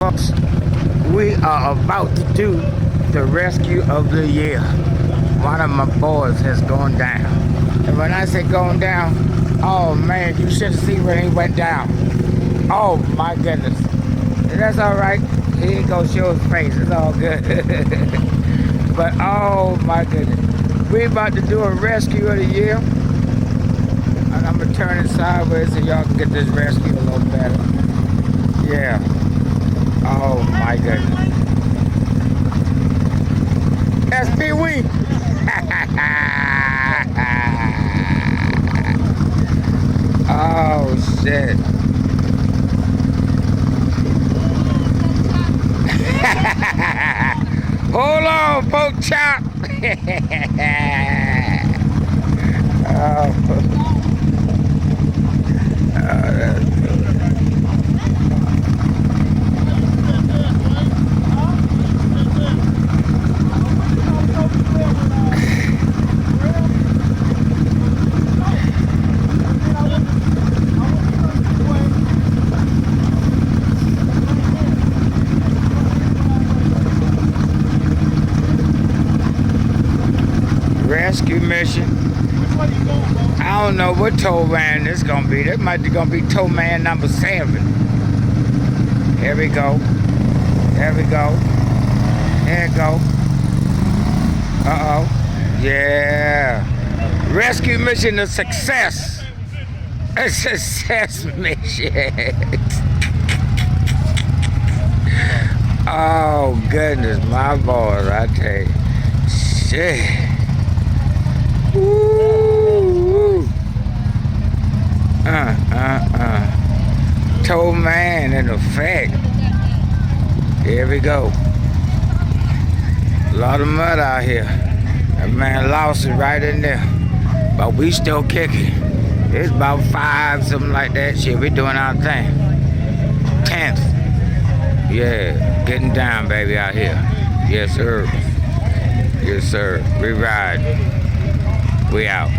Folks, we are about to do the rescue of the year. One of my boys has gone down. And when I say going down, oh man, you should see when he went down. Oh my goodness. That's all right. He ain't gonna show his face. It's all good. But oh my goodness. We about to do a rescue of the year. And I'm gonna turn it sideways so y'all can get this rescue a little better. Yeah. Oh my goodness. That's Pee Wee. Oh shit. Hold on, pork chop. Oh, that's good. Rescue mission. I don't know what tow man this gonna be. This might be gonna be tow man number 7. Here we go. There we go. There we go. Uh-oh. Yeah. Rescue mission a success. A success mission. Oh goodness, my boys, I tell you. Shit. Woo! Tow man in effect. Here we go. A lot of mud out here. That man lost it right in there. But we still kicking. It's about 5, something like that. Shit, we doing our thing. 10th. Yeah, getting down, baby, out here. Yes, sir. Yes, sir. We ride. We out.